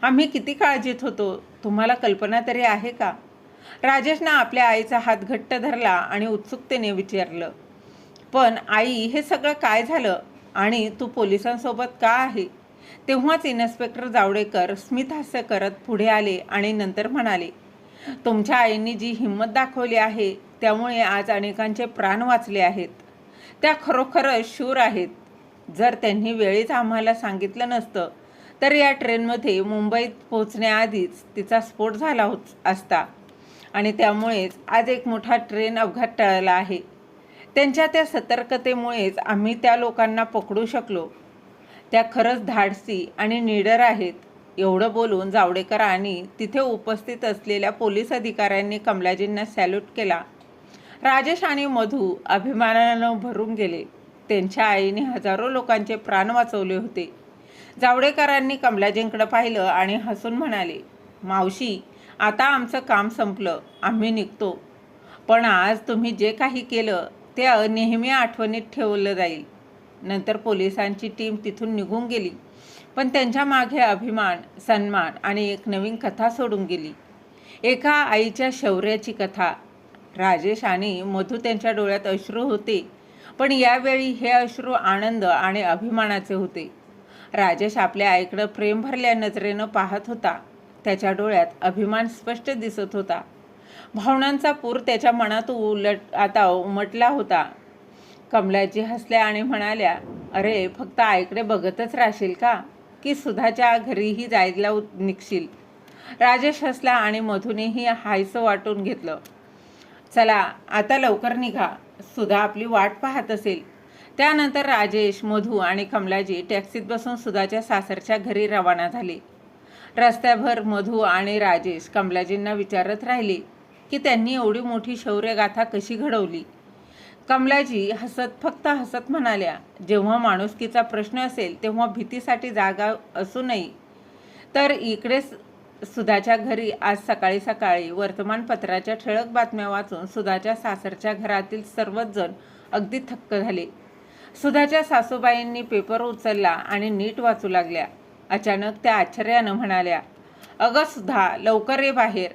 आम्ही किती काळजीत होतो, तुम्हाला कल्पना तरी आहे का? राजेशनं आपल्या आईचा हात घट्ट धरला आणि उत्सुकतेने विचारलं, पण आई, हे सगळं काय झालं आणि तू पोलिसांसोबत का आहे? तेव्हाच इन्स्पेक्टर जावडेकर स्मितहास्य करत पुढे आले आणि नंतर म्हणाले, तुमच्या आईंनी जी हिंमत दाखवली आहे त्यामुळे आज अनेकांचे प्राण वाचले आहेत. त्या खरोखरच शूर आहेत. जर त्यांनी वेळीच आम्हाला सांगितलं नसतं तर या ट्रेनमध्ये मुंबईत पोहोचण्याआधीच तिचा स्फोट झाला असता आणि त्यामुळेच आज एक मोठा ट्रेन अपघात टळला आहे. त्यांच्या त्या सतर्कतेमुळेच आम्ही त्या लोकांना पकडू शकलो. त्या खरंच धाडसी आणि निडर आहेत. एवढं बोलून जावडेकर आणि तिथे उपस्थित असलेल्या पोलीस अधिकाऱ्यांनी कमलाजींना सॅल्यूट केला. राजेश आणि मधू अभिमानानं भरून गेले. त्यांच्या आईने हजारो लोकांचे प्राण वाचवले होते. जावडेकरांनी कमलाजींकडे पाहिलं आणि हसून म्हणाले, मावशी, आता आमचं काम संपलं, आम्ही निघतो. पण आज तुम्ही जे काही केलं ते नेहमी आठवणीत ठेवलं जाईल. नंतर पोलिसांची टीम तिथून निघून गेली. पण त्यांच्या मागे अभिमान, सन्मान आणि एक नवीन कथा सोडून गेली. एका आईच्या शौर्याची कथा. राजेश आणि मधू त्यांच्या डोळ्यात अश्रू होते, पण यावेळी हे अश्रू आनंद आणि अभिमानाचे होते. राजेश आपल्या आईकडं प्रेम भरल्या नजरेनं पाहत होता. त्याच्या डोळ्यात अभिमान स्पष्ट दिसत होता. भावनांचा पूर त्याच्या मनात आता उमटला होता. कमलाजी हसल्या आणि म्हणाल्या, अरे, फक्त आईकडे बघतच राहशील का, की सुधाच्या घरीही जायला निघशील? राजेश हसला आणि मधूनेही हायसं वाटून घेतलं. चला, आता लवकर निघा, सुधा आपली वाट पाहत असेल. त्यानंतर राजेश, मधू आणि कमलाजी टॅक्सीत बसून सुधाच्या सासरच्या घरी रवाना झाले. रस्त्याभर मधू आणि राजेश कमलाजींना विचारत राहिले की त्यांनी एवढी मोठी शौर्यगाथा कशी घडवली. कमलाजी फक्त हसत म्हणाल्या, जेव्हा माणुसकीचा प्रश्न असेल तेव्हा भीतीसाठी जागा असू नये. तर इकडे सुधाच्या घरी आज सकाळी सकाळी वर्तमानपत्राच्या ठळक बातम्या वाचून सुधाच्या सासरच्या घरातील सर्वच जण अगदी थक्क झाले. सुधाच्या सासूबाईंनी पेपर उचलला आणि नीट वाचू लागल्या. अचानक त्या आश्चर्यानं म्हणाल्या, अगं सुधा, लवकर ये बाहेर.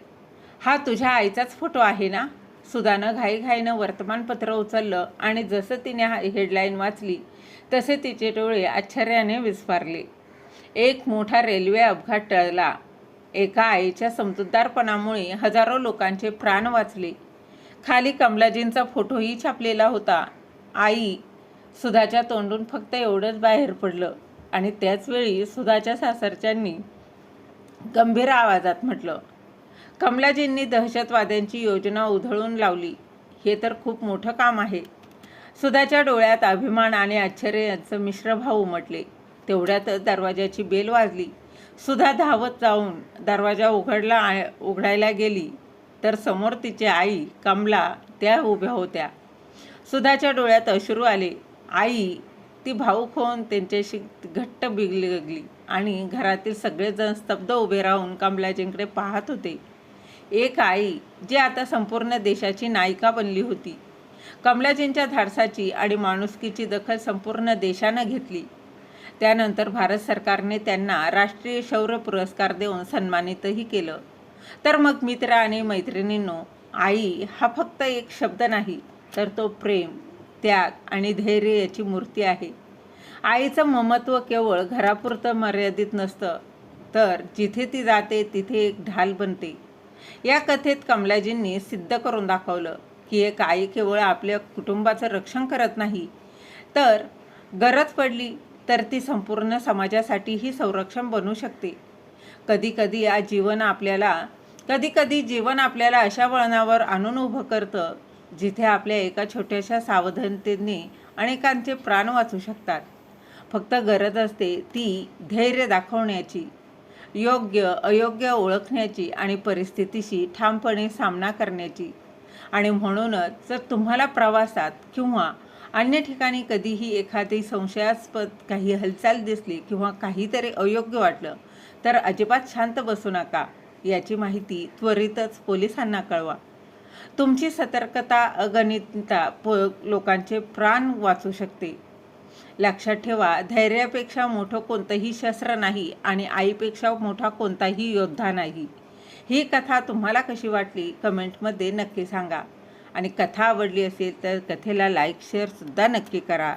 हा तुझ्या आईचाच फोटो आहे ना? सुधानं घाईघाईनं वर्तमानपत्र उचललं आणि जसं तिने हेडलाईन वाचली तसे तिचे डोळे आश्चर्याने विस्फारले. एक मोठा रेल्वे अपघात टळला. एका आईच्या समजूतदारपणामुळे हजारो लोकांचे प्राण वाचले. खाली कमलाजींचा फोटोही छापलेला होता. आई, सुधाच्या तोंडून फक्त एवढंच बाहेर पडलं आणि त्याचवेळी सुधाच्या सासरच्यांनी गंभीर आवाजात म्हटलं, कमलाजींनी दहशतवाद्यांची योजना उधळून लावली. हे तर खूप मोठं काम आहे. सुधाच्या डोळ्यात अभिमान आणि आश्चर्य यांचं मिश्रभाव उमटले. तेवढ्यातच दरवाजाची बेल वाजली. सुधा धावत जाऊन दरवाजा उघडायला गेली तर समोर तिची आई कमला त्या उभ्या होत्या. सुधाच्या डोळ्यात अश्रू आले. आई, ती भाऊक होऊन त्यांच्याशी घट्ट बिगली आणि घरातील सगळेजण स्तब्ध उभे राहून कमलाजींकडे पाहत होते. एक आई जी आता संपूर्ण देशाची नायिका बनली होती. कमलाजींच्या धाडसाची आणि माणुसकीची दखल संपूर्ण देशानं घेतली. त्यानंतर भारत सरकारने त्यांना राष्ट्रीय शौर्य पुरस्कार देऊन सन्मानितही केलं. तर मग मित्र आणि मैत्रिणींनो, आई हा फक्त एक शब्द नाही, तर तो प्रेम, त्याग आणि धैर्य याची मूर्ती आहे. आईचं ममत्व केवळ घरापुरतं मर्यादित नसतं, तर जिथे ती जाते तिथे एक ढाल बनते. या कथेत कमलाजींनी सिद्ध करून दाखवलं की एक आई केवळ आपल्या कुटुंबाचं रक्षण करत नाही, तर गरज पडली तर ती संपूर्ण समाजासाठीही संरक्षण बनू शकते. कधी कधी जीवन आपल्याला अशा वळणावर आणून उभं करतं जिथे आपल्या एका छोट्याशा सावधानतेने अनेकांचे प्राण वाचू शकतात. फक्त गरज असते ती धैर्य दाखवण्याची, योग्य अयोग्य ओळखण्याची आणि परिस्थितीशी ठामपणे सामना करण्याची. आणि म्हणूनच जर तुम्हाला प्रवासात किंवा अन्य ठिकाणी कधीही एखादी संशयास्पद काही हालचाल दिसली किंवा काहीतरी अयोग्य वाटलं तर अजिबात शांत बसू नका. याची माहिती त्वरितच पोलिसांना कळवा. तुमची सतर्कता अगणित लोकांचे प्राण वाचू शकते. लक्षात ठेवा, धैर्यापेक्षा मोठं कोणतंही शस्त्र नाही आणि आईपेक्षा मोठा कोणताही योद्धा नाही. ही कथा तुम्हाला कशी वाटली कमेंटमध्ये नक्की सांगा. आणि कथा आवडली असेल तर कथेला लाईक शेअरसुद्धा नक्की करा.